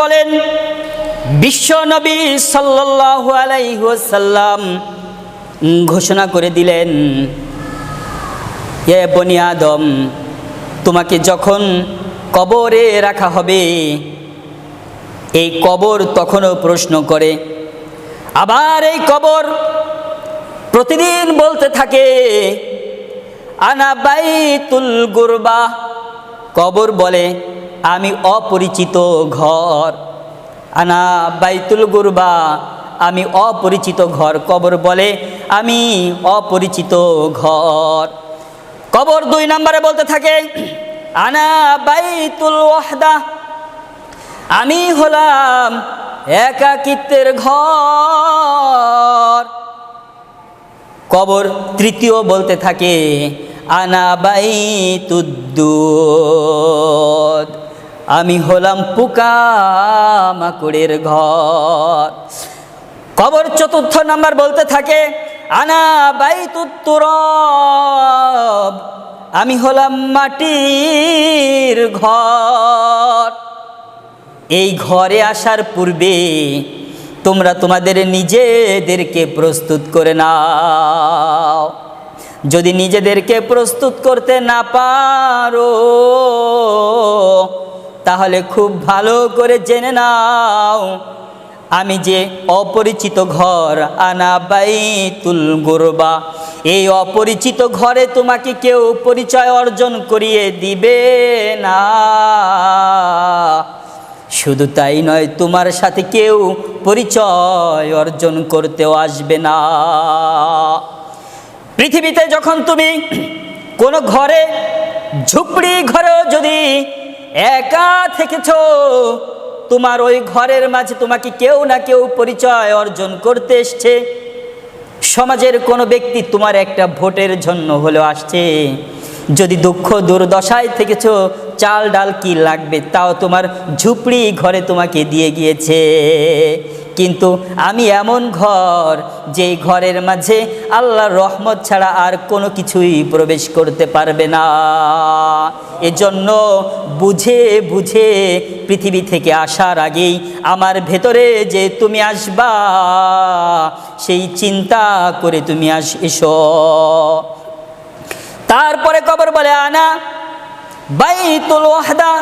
বলেন বিশ্ব নবী সাল্লাল্লাহু আলাইহি ওয়াসাল্লাম ঘোষণা করে দিলেন, হে বনি আদম, তোমাকে যখন কবরে রাখা হবে, এই কবর তখনও প্রশ্ন করে। আবার এই কবর প্রতিদিন বলতে থাকে, আনা বাইতুল গুরবা। কবর বলে, আমি অপরিচিত ঘর। আনা বাইতুল গুরবা, আমি অপরিচিত ঘর। কবর বলে, আমি অপরিচিত ঘর। কবর 2 নম্বরে বলতে থাকে, আনা বাইতুল ওয়াহদা, আমি হলাম একাকিত্বের ঘর। কবর 3য় বলতে থাকে, আনা বাইতুদ্দুদ, আমি হলাম পোকামাকড়ের ঘর। কবর 4র্থ নাম্বার বলতে থাকে, আনা বাইতুত তুরাব, আমি হলাম মাটির ঘর। এই ঘরে আসার পূর্বে তোমরা তোমাদের নিজেদেরকে প্রস্তুত করে নাও। যদি নিজেদেরকে প্রস্তুত করতে না পারো, তাহলে খুব ভালো করে জেনে নাও, আমি যে অপরিচিত ঘর, আনা বাইতুল গুরবা, এই অপরিচিত ঘরে তোমাকে কেউ পরিচয় অর্জন করিয়ে দিবে না। শুধু তাই নয়, তোমার সাথে কেউ পরিচয় অর্জন করতেও আসবে না। পৃথিবীতে যখন তুমি কোনো ঘরে, ঝুপড়ি ঘরেও যদি একা থেকেছ, তোমার ওই ঘরের মাঝে তোমাকে কেউ না কেউ পরিচয় অর্জন করতে এসছে। সমাজের কোনো ব্যক্তি তোমার একটা ভোটের জন্য হলেও আসছে। যদি দুঃখ দুর্দশায় থেকেছ, চাল ডাল কি লাগবে তাও তোমার ঝুপড়ি ঘরে তোমাকে দিয়ে গিয়েছে। কিন্তু আমি এমন ঘর, যেই ঘরের মাঝে আল্লাহর রহমত ছাড়া আর কোনো কিছুই প্রবেশ করতে পারবে না। এজন্য বুঝে বুঝে পৃথিবী থেকে আসার আগেই আমার ভেতরে যে তুমি আসবা, সেই চিন্তা করে তুমি এসো। তারপরে কবর বলে, আনা বাইতুল ওয়াহদা,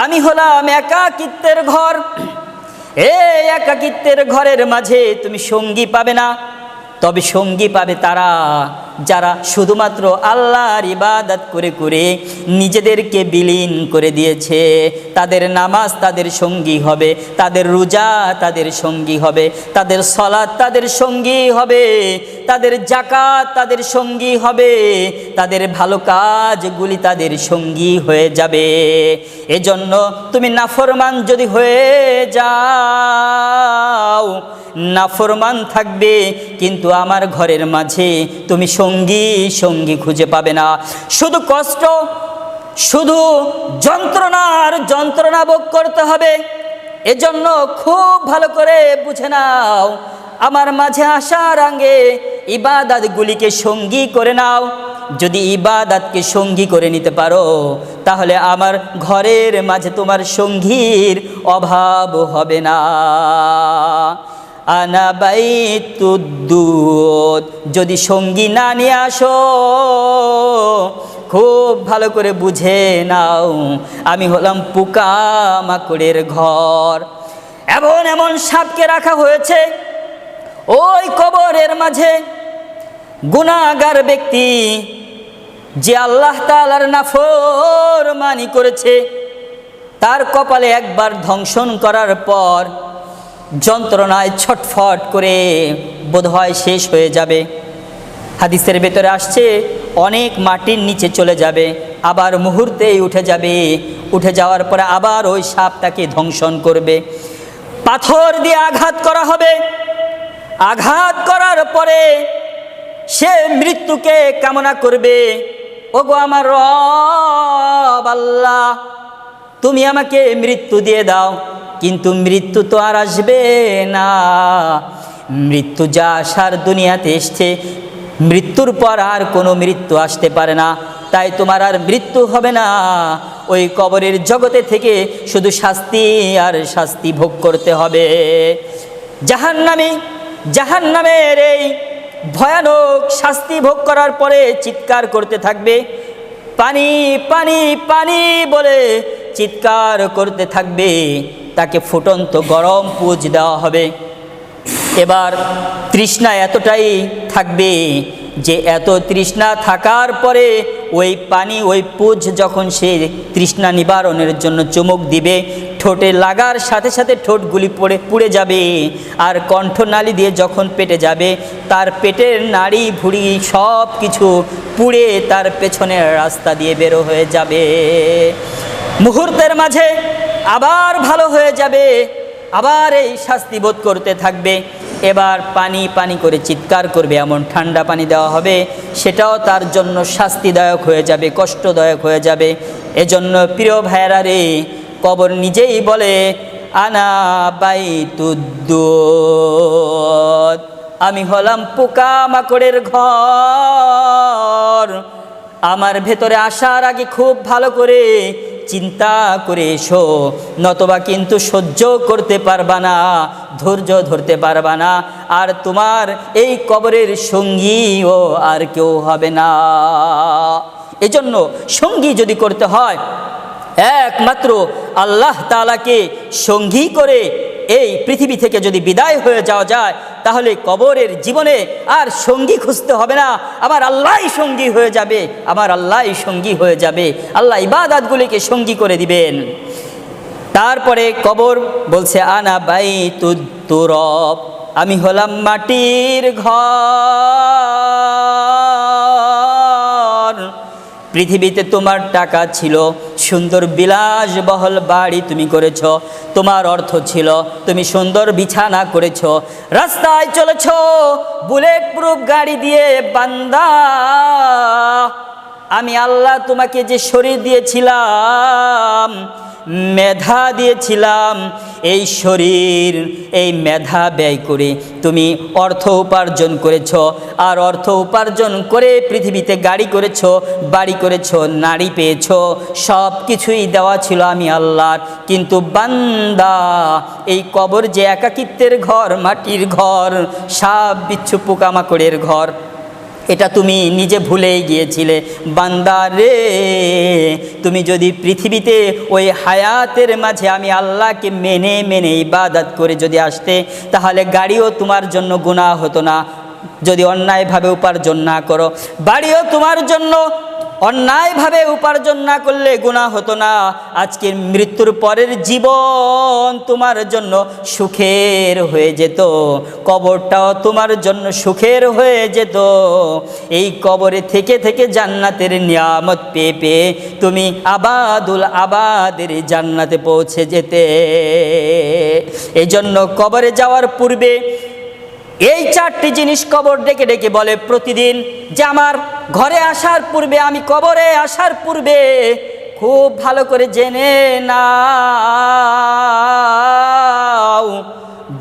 আমি হলাম একাকিত্বের ঘর। এই একাকিত্বের ঘরের মাঝে তুমি সঙ্গী পাবে না, তবে সঙ্গী পাবে তারা যারা শুধুমাত্র আল্লাহর ইবাদত করে করে নিজেদেরকে বিলীন করে দিয়েছে। তাদের নামাজ তাদের সঙ্গী হবে, তাদের রোজা তাদের সঙ্গী হবে, তাদের সালাত তাদের সঙ্গী হবে, তাদের যাকাত তাদের সঙ্গী হবে, তাদের ভালো কাজগুলি তাদের সঙ্গী হয়ে যাবে। এজন্য তুমি নাফরমান যদি হয়ে যাও, নাফরমান থাকবে, কিন্তু আমার ঘরের মাঝে তুমি সঙ্গী খুঁজে পাবে না। শুধু কষ্ট, শুধু যন্ত্রণা ভোগ করতে হবে। এজন্য খুব ভালো করে বুঝে নাও, আমার মাঝে আসার আগে ইবাদতগুলিকে সঙ্গী করে নাও। যদি ইবাদতকে সঙ্গী করে নিতে পারো, তাহলে আমার ঘরের মাঝে তোমার সঙ্গীর অভাব হবে না। আনা বাইতুদ্দুদ, যদি সঙ্গী না নিয়ে আসো, খুব ভালো করে বুঝে নাও, আমি হলাম পোকামাকড়ের ঘর। এমন এমন সাপকে রাখা হয়েছে ওই কবরের মাঝে। গুনাহগার ব্যক্তি যে আল্লাহ তাআলার নাফরমানি করেছে, তার কপালে একবার ধ্বংসন করার পর যন্ত্রণায় ছটফট করে বোধহয় শেষ হয়ে যাবে। হাদিসের ভেতরে আসছে, অনেক মাটির নিচে চলে যাবে, আবার মুহূর্তেই উঠে যাবে। উঠে যাওয়ার পরে আবার ওই সাপ তাকে ধ্বংসন করবে। পাথর দিয়ে আঘাত করা হবে। আঘাত করার পরে সে মৃত্যুকে কামনা করবে, ওগো আমার রব আল্লাহ, তুমি আমাকে মৃত্যু দিয়ে দাও। কিন্তু মৃত্যু তো আর আসবে না। মৃত্যু যা আসার দুনিয়াতে এসছে, মৃত্যুর পর আর কোনো মৃত্যু আসতে পারে না। তাই তোমার আর মৃত্যু হবে না, ওই কবরের জগতে থেকে শুধু শাস্তি আর শাস্তি ভোগ করতে হবে। জাহান্নামের এই ভয়ানক শাস্তি ভোগ করার পরে চিৎকার করতে থাকবে, পানি পানি পানি বলে চিৎকার করতে থাকবে। তাকে ফুটন্ত গরম পুঁজ দেওয়া হবে। এবার তৃষ্ণা এতটাই থাকবে যে এত তৃষ্ণা থাকার পরে ওই পানি ওই পুঁজ যখন সে তৃষ্ণা নিবারণের জন্য চুমুক দিবে, ঠোঁটে লাগার সাথে সাথে ঠোঁটগুলি পুড়ে যাবে। আর কণ্ঠনালী দিয়ে যখন পেটে যাবে, তার পেটের নাড়ি ভুঁড়ি সব কিছু পুড়ে তার পেছনের রাস্তা দিয়ে বেরো হয়ে যাবে। মুহূর্তের মাঝে আবার ভালো হয়ে যাবে, আবার এই শাস্তি বোধ করতে থাকবে। এবার পানি পানি করে চিৎকার করবে, এমন ঠান্ডা পানি দেওয়া হবে, সেটাও তার জন্য শাস্তিদায়ক হয়ে যাবে, কষ্টদায়ক হয়ে যাবে। এজন্য প্রিয় ভাইয়েরা রে, কবর নিজেই বলে আনা বাইতুদ্দুদ, আমি হলাম পোকা মাকড়ের ঘর। আমার ভেতরে আসার আগে খুব ভালো করে চিন্তা করে এসো, নতবা কিন্তু সহ্য করতে পারবা না, ধৈর্য ধরতে পারবা না, আর তোমার এই কবরের সঙ্গীও আর কেউ হবে না। এজন্য সঙ্গী যদি করতে হয়, একমাত্র আল্লাহ তাআলাকে সঙ্গী করে এই পৃথিবী থেকে যদি বিদায় হয়ে যাওয়া যায়, তাহলে কবরের জীবনে আর সঙ্গী খুঁজতে হবে না, আমার আল্লাহই সঙ্গী হয়ে যাবে, আমার আল্লাহই সঙ্গী হয়ে যাবে। আল্লাহ ইবাদতগুলিকে সঙ্গী করে দিবেন। তারপরে কবর বলছে আনা বাইতুত তুরাব, আমি হলাম মাটির ঘর। পৃথিবীতে তোমার টাকা ছিল, সুন্দর বিলাসবহুল বাড়ি তুমি করেছ, তোমার অর্থ ছিল, তুমি সুন্দর বিছানা করেছ, রাস্তায় চলেছ বুলেট প্রুফ গাড়ি দিয়ে। বান্দা, আমি আল্লাহ তোমাকে যে শরীর দিয়েছিলাম, মেধা দিয়েছিলাম, এই শরীর এই মেধা ব্যয় করে তুমি অর্থ উপার্জন করেছ, আর অর্থ উপার্জন করে পৃথিবীতে গাড়ি করেছ, বাড়ি করেছ, নারী পেয়েছ, সব কিছুই দেওয়া ছিল আমি আল্লাহর। কিন্তু বান্দা, এই কবর যে একাকিত্বের ঘর, মাটির ঘর, সাপ বিচ্ছু পোকামাকড়ের ঘর, এটা তুমি নিজে ভুলেই গিয়েছিলে। বান্দা রে, তুমি যদি পৃথিবীতে ওই হায়াতের মাঝে আমি আল্লাহকে মেনে মেনে ইবাদত করে যদি আসতে, তাহলে গাড়িও তোমার জন্য গুনাহ হতো না। যদি অন্যায়ভাবে উপার্জন না করো, বাড়িও তোমার জন্য অন্যায়ভাবে উপার্জন না করলে গুনাহ হতো না। আজকের মৃত্যুর পরের জীবন তোমার জন্য সুখের হয়ে যেত, কবরটাও তোমার জন্য সুখের হয়ে যেত। এই কবরে থেকে থেকে জান্নাতের নিয়ামত পেয়ে পেয়ে তুমি আবাদুল আবাদের জান্নাতে পৌঁছে যেতে। এই জন্য কবরে যাওয়ার পূর্বে এই চারটি জিনিস কবর ডেকে ডেকে বলে প্রতিদিন, যে আমার ঘরে আসার পূর্বে, আমি কবরে আসার পূর্বে খুব ভালো করে জেনে নাও।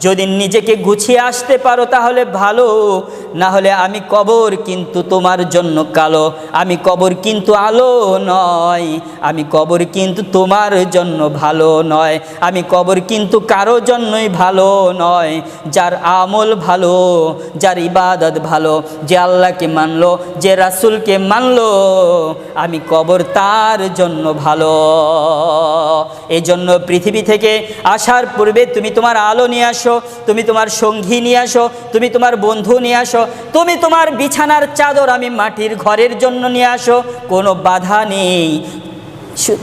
যদি নিজেকে গুছিয়ে আসতে পারো তাহলে ভালো, না হলে আমি কবর কিন্তু তোমার জন্য কালো, আমি কবর কিন্তু আলো নয়, আমি কবর কিন্তু তোমার জন্য ভালো নয়, আমি কবর কিন্তু কারো জন্যই ভালো নয়। যার আমল ভালো, যার ইবাদত ভালো, যে আল্লাহকে মানলো, যে রাসূলকে মানলো, আমি কবর তার জন্য ভালো। এই জন্য পৃথিবী থেকে আসার পূর্বে তুমি তোমার আলো নিয়ে আসো, তুমি তোমার সঙ্গী নিয়ে আসো, তুমি তোমার বন্ধু নিয়ে আসো, তুমি তোমার বিছানার চাদর আমি মাটির ঘরের জন্য নিয়ে আসো, কোনো বাধা নেই।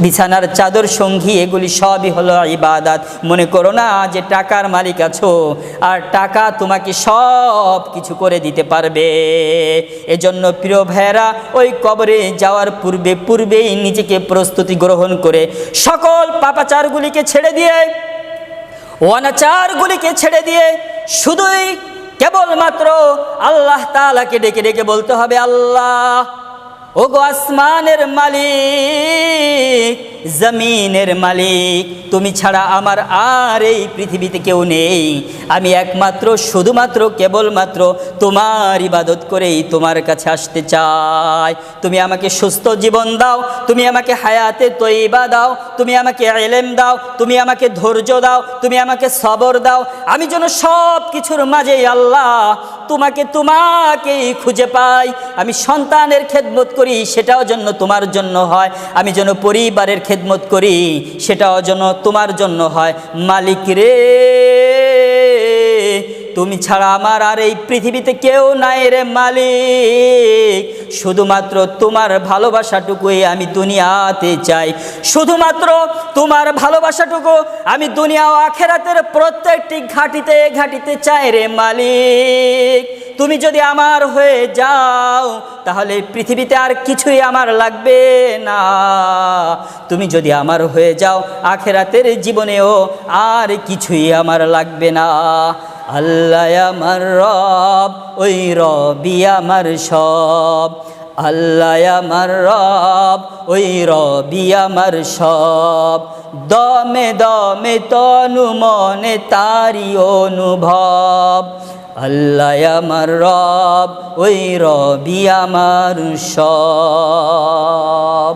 বিছানার চাদর, সঙ্গী, এগুলি সবই হলো ইবাদত। মনে করো না যে টাকার মালিক আছো আর টাকা তোমাকে সব কিছু করে দিতে পারবে। এজন্য প্রিয় ভাইয়েরা, ওই কবরে যাওয়ার পূর্বেই নিজেকে প্রস্তুতি গ্রহণ করে সকল পাপাচারগুলিকে ছেড়ে দিয়ে, অনাচারগুলিকে ছেড়ে দিয়ে শুধুই কেবলমাত্র আল্লাহ তাআলাকে ডেকে ডেকে বলতে হবে, আল্লাহ, ওগো আসমানের মালিক, জমিনের মালিক, তুমি ছাড়া আমার আর এই পৃথিবীতে কেউ নেই। আমি একমাত্র শুধুমাত্র কেবলমাত্র তোমার ইবাদত করেই তোমার কাছে আসতে চাই। তুমি আমাকে সুস্থ জীবন দাও, তুমি আমাকে হায়াতে তৈবা দাও, তুমি আমাকে ইলম দাও, তুমি আমাকে ধৈর্য দাও, তুমি আমাকে সবর দাও। আমি যেন সব কিছুর মাঝে আল্লাহ তোমাকেই খুঁজে পাই। আমি সন্তানের খেদমত করি, সেটাও যেন তোমার জন্য হয়। আমি যেন পরিবারের খেদমত করি, সেটাও যেন তোমার জন্য হয়। মালিক রে, তুমি ছাড়া আমার আর এই পৃথিবীতে কেউ নাই রে মালিক। শুধুমাত্র তোমার ভালোবাসাটুকুই আমি দুনিয়াতে চাই, শুধুমাত্র তোমার ভালোবাসাটুকু আমি দুনিয়া ও আখিরাতের প্রত্যেকটি ঘাটিতে ঘাটিতে চাই রে মালিক। তুমি যদি আমার হয়ে যাও তাহলে পৃথিবীতে আর কিছুই আমার লাগবে না। তুমি যদি আমার হয়ে যাও আখিরাতের জীবনেও আর কিছুই আমার লাগবে না। আল্লাহ আমার রব, ওই রবি আমার সব। আল্লাহ আমার রব, ওই রবি আমার সব। দমে দমে তনু মনে তারি অনুভব। আল্লাহ আমার রব, ওই রবি আমার সব।